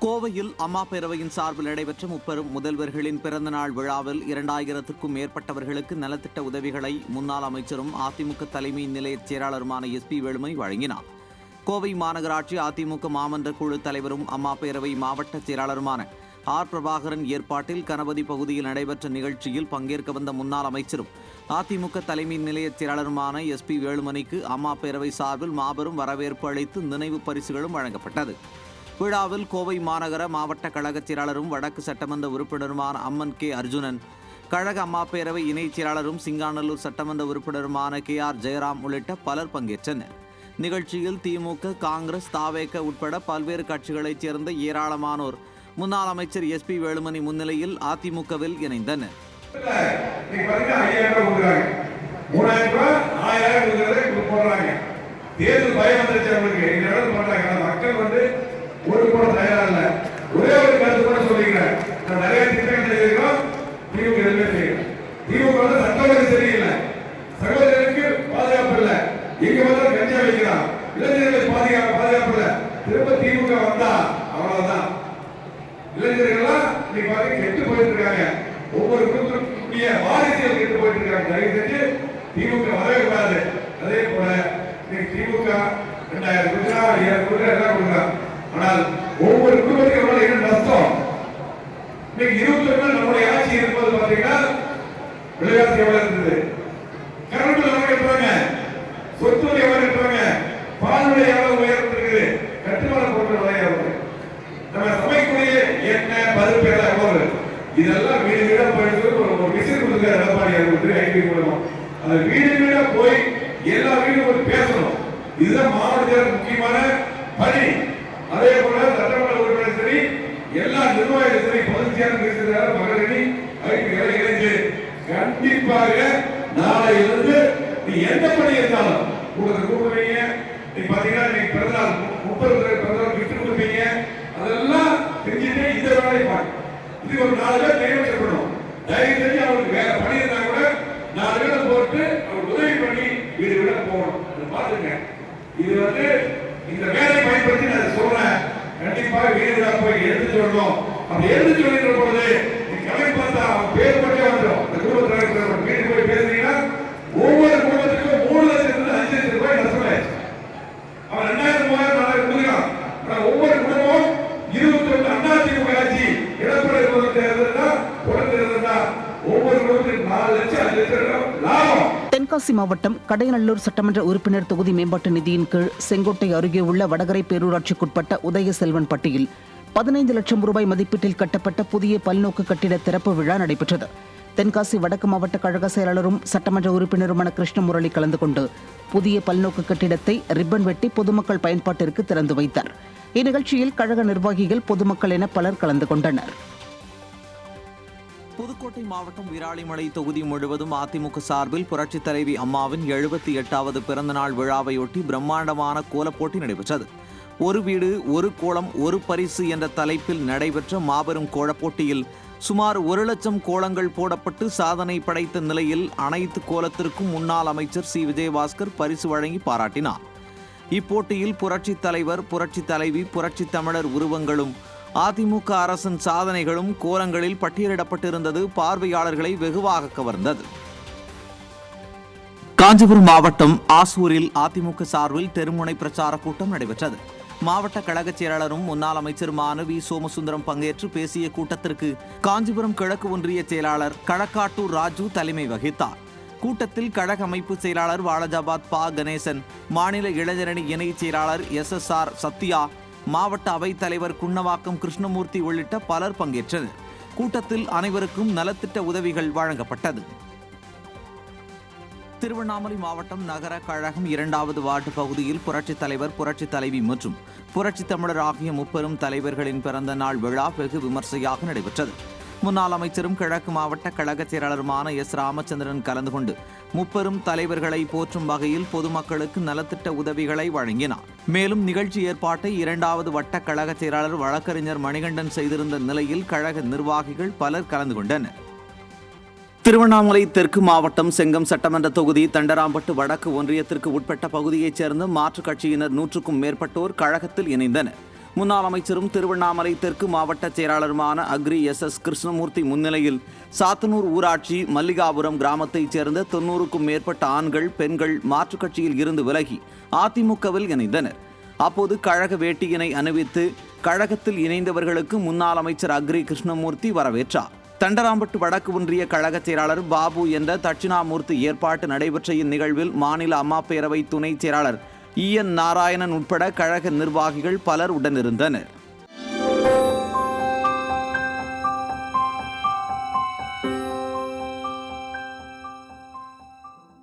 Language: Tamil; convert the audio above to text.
கோவையில் அம்மா பேரவையின் சார்பில் நடைபெற்ற முப்பெரும் முதல்வர்களின் பிறந்தநாள் விழாவில் 2000க்கும் மேற்பட்டவர்களுக்கு நலத்திட்ட உதவிகளை முன்னாள் அமைச்சரும் அதிமுக தலைமை நிலைய செயலாளருமான SP வேலுமணி வழங்கினார். கோவை மாநகராட்சி அதிமுக மாமன்ற குழு தலைவரும் அம்மா பேரவை மாவட்ட செயலாளருமான R. பிரபாகரன் ஏற்பாட்டில் கணபதி பகுதியில் நடைபெற்ற நிகழ்ச்சியில் பங்கேற்க வந்த முன்னாள் அமைச்சரும் அதிமுக தலைமை நிலைய செயலாளருமான SP வேலுமணிக்கு அம்மா பேரவை சார்பில் மாபெரும் வரவேற்பு அளித்து நினைவு பரிசுகளும் வழங்கப்பட்டது. விழாவில் கோவை மாநகர மாவட்ட கழக செயலாளரும் வடக்கு சட்டமன்ற உறுப்பினருமான அம்மன் K. அர்ஜுனன், கழக அம்மா பேரவை இணைச் செயலாளரும் சிங்காநல்லூர் சட்டமன்ற உறுப்பினருமான KR. ஜெயராம் உள்ளிட்ட பலர் பங்கேற்றனர். நிகழ்ச்சியில் திமுக, காங்கிரஸ், தாவேக உட்பட பல்வேறு கட்சிகளைச் சேர்ந்த ஏராளமானோர் முன்னாள் அமைச்சர் SP வேலுமணி முன்னிலையில் அதிமுகவில் இணைந்தனர். ஒரு கூட தயாரா இல்ல. ஒரே ஒரு கருத்து கூட சொல்லிக்கிறேன். நான் நிறைய திட்டங்கள் செய்திருக்கோம். திமுக எதுவுமே செய்யல. திமுக வந்து சட்டமன்றம் சரியில்லை, சகோதரருக்கு பாதுகாப்பு இல்லை, எங்க வந்தாலும் கஞ்சா வைக்கிறான், இளைஞர்களுக்கு பாதுகாப்பு இல்லை. திரும்ப திமுக வந்தா அவ்வளவுதான். இளைஞர்கள்லாம் இன்னைக்கு பாருங்க கெட்டு போயிட்டு இருக்காங்க. ஒவ்வொரு குடும்பத்திற்குரிய வாரிசுகள் கெட்டு போயிட்டு இருக்காங்க. தயவு செஞ்சு திமுக வரவே கூடாது. அதே போல இன்னைக்கு திமுக 2000 கொடுக்குறா, 5000 கொடுக்குறா, எல்லாம் கொடுக்குறா. ஆனால் ஒவ்வொரு குடும்பத்திலும் என்ன நஷ்டம்? இன்னைக்கு 20 நாள் நம்முடைய ஆட்சி இருப்பது பாத்தீங்கன்னா விலைவாசி எவ்வளவு இருந்தது, கரண்ட் எவ்வளவு கட்டுறாங்க, சொத்து வரி எவ்வளவு கட்டுறாங்க, பால் விலை எவ்வளவு உயர்ந்திருக்குது, கட்டுமான பொருட்கள் விலை எவ்வளவு, நம்ம சமைக்கக்கூடிய எண்ணெய் பருப்பு எல்லாம் எவ்வளவு, இதெல்லாம் வீடு வீடா போயிட்டு ஒரு மிஷின் கொடுத்துருக்காரு எடப்பாடி அவர்களுக்கு ஐடி மூலமா. அந்த வீடு வீடா போய் எல்லா வீடும் போய் பேசணும். இதுதான் மாவட்டத்தில் முக்கியமான பணி. அதே போல சட்டமன்ற உறுப்பினர் சரி, எல்லா நிர்வாகிகள் சரி, பொதுச் செயலாளர் மகளிரணி இணைந்து கண்டிப்பாக நாளையிலிருந்து நீ எந்த பணி இருந்தாலும் கூடுவீங்க. நீ பாத்தீங்கன்னா நீ பிறந்தநாள் 30 பிறந்தநாள் விட்டு கொடுப்பீங்க. அதெல்லாம் செஞ்சுட்டு இந்த வேலையை பார்க்க இது ஒரு 4 பேர் நியமிக்கப்படணும். தயவு செஞ்சு அவருக்கு வேற பணி இருந்தா கூட 4 பேரை போட்டு அவருக்கு உதவி பண்ணி வீடு விட போகணும். அதை பாத்துங்க. இது வந்து இந்த வேலை பயன்படுத்தி நான் சொல்றேன். கண்டிப்பாக வீடு போய் எடுத்து சொல்லணும். அப்படி எடுத்து சொல்லிக்கிற பொழுது கலை பார்த்தா பேர் மட்டும் வந்துடும். இந்த குடும்பத்தில் வீடு போய் பேசுறீங்கன்னா ஒவ்வொரு குடும்பத்துக்கும் 3 லட்சத்துல 5 லட்சம் ரூபாய் நஷ்டமாயிடுச்சு. அவன் 2000 3000 4000 கொடுக்கலாம். ஆனால் ஒவ்வொரு குடும்பமும் 21 அதிமுக ஆட்சி இடப்பட தேர்தல்னா தொடர்ந்து ஒவ்வொரு குடும்பத்துக்கும் 4 லட்சம் 5 லட்சம் லாபம். தென்காசி மாவட்டம் கடையநல்லூர் சட்டமன்ற உறுப்பினர் தொகுதி மேம்பாட்டு நிதியின் கீழ் செங்கோட்டை அருகே உள்ள வடகரை பேரூராட்சிக்குட்பட்ட உதயசெல்வன் பட்டியில் 15 லட்சம் ரூபாய் மதிப்பீட்டில் கட்டப்பட்ட புதிய பல்நோக்கு கட்டிட திறப்பு விழா நடைபெற்றது. தென்காசி வடக்கு மாவட்ட கழக செயலாளரும் சட்டமன்ற உறுப்பினருமான கிருஷ்ணமுரளி கலந்து கொண்டு புதிய பல்நோக்கு கட்டிடத்தை ரிப்பன் வெட்டி பொதுமக்கள் பயன்பாட்டிற்கு திறந்து வைத்தார். இந்நிகழ்ச்சியில் கழக நிர்வாகிகள், பொதுமக்கள் என பலர் கலந்து கொண்டனர். புதுக்கோட்டை மாவட்டம் விராலிமலை தொகுதி முழுவதும் அதிமுக சார்பில் புரட்சித் தலைவி அம்மாவின் 78வது பிறந்தநாள் விழாவையொட்டி பிரம்மாண்டமான கோலப்போட்டி நடைபெற்றது. ஒரு வீடு ஒரு கோலம் ஒரு பரிசு என்ற தலைப்பில் நடைபெற்ற மாபெரும் கோலப்போட்டியில் சுமார் 1 லட்சம் கோலங்கள் போடப்பட்டு சாதனை படைத்த நிலையில் அனைத்து கோலத்திற்கும் முன்னாள் அமைச்சர் C. விஜயபாஸ்கர் பரிசு வழங்கி பாராட்டினார். இப்போட்டியில் புரட்சித் தலைவர், புரட்சித் தலைவி, புரட்சித் தமிழர் உருவங்களும் அதிமுக அரசின் சாதனைகளும் கோலங்களில் பட்டியலிடப்பட்டிருந்தது பார்வையாளர்களை வெகுவாக கவர்ந்தது. காஞ்சிபுரம் மாவட்டம் ஆசூரில் அதிமுக சார்பில் தெருமுனை பிரச்சார கூட்டம் நடைபெற்றது. மாவட்ட கழக செயலாளரும் முன்னாள் அமைச்சருமான V. சோமசுந்தரம் பங்கேற்று பேசிய கூட்டத்திற்கு காஞ்சிபுரம் கிழக்கு ஒன்றிய செயலாளர் களக்காட்டூர் ராஜு தலைமை வகித்தார். கூட்டத்தில் கழக அமைப்பு செயலாளர் வாலஜாபாத் பா. கணேசன், மாநில இளைஞரணி இணை செயலாளர் SSR சத்யா, மாவட்ட அவைத் தலைவர் குன்னவாக்கம் கிருஷ்ணமூர்த்தி உள்ளிட்ட பலர் பங்கேற்றனர். கூட்டத்தில் அனைவருக்கும் நலத்திட்ட உதவிகள் வழங்கப்பட்டது. திருவண்ணாமலை மாவட்டம் நகர கழகம் 2வது வார்டு பகுதியில் புரட்சித் தலைவர், புரட்சித் தலைவி மற்றும் புரட்சித் தமிழர் ஆகிய முப்பெரும் தலைவர்களின் பிறந்த நாள் விழா வெகு விமர்சையாக நடைபெற்றது. முன்னாள் அமைச்சரும் கிழக்கு மாவட்ட கழக செயலாளருமான S. ராமச்சந்திரன் கலந்து கொண்டு முப்பெரும் தலைவர்களை போற்றும் வகையில் பொதுமக்களுக்கு நலத்திட்ட உதவிகளை வழங்கினார். மேலும் நிகழ்ச்சி ஏற்பாட்டை 2வது வட்ட கழக செயலாளர் வழக்கறிஞர் மணிகண்டன் செய்திருந்த நிலையில் கழக நிர்வாகிகள் பலர் கலந்து கொண்டனர். திருவண்ணாமலை தெற்கு மாவட்டம் செங்கம் சட்டமன்ற தொகுதி தண்டராம்பட்டு வடக்கு ஒன்றியத்திற்கு உட்பட்ட பகுதியைச் சேர்ந்த மாற்றுக் கட்சியினர் 100க்கும் மேற்பட்டோர் கழகத்தில் இணைந்தனர். முன்னாள் அமைச்சரும் திருவண்ணாமலை தெற்கு மாவட்ட செயலாளருமான அக்ரி எஸ் கிருஷ்ணமூர்த்தி முன்னிலையில் சாத்தனூர் ஊராட்சி மல்லிகாபுரம் கிராமத்தைச் சேர்ந்த 90க்கும் மேற்பட்ட ஆண்கள் பெண்கள் மாற்றுக் கட்சியில் இருந்து விலகி அதிமுகவில் இணைந்தனர். அப்போது கழக வேட்டியினை அணிவித்து கழகத்தில் இணைந்தவர்களுக்கு முன்னாள் அமைச்சர் அக்ரி கிருஷ்ணமூர்த்தி வரவேற்றார். தண்டராம்பட்டு வடக்கு ஒன்றிய கழக செயலாளர் பாபு என்ற தட்சிணாமூர்த்தி ஏற்பாட்டு நடைபெற்ற இந்நிகழ்வில் மாநில அம்மா பேரவை துணைச் செயலாளர் EN நாராயணன் உட்பட கழக நிர்வாகிகள் பலர் உடனிருந்தனர்.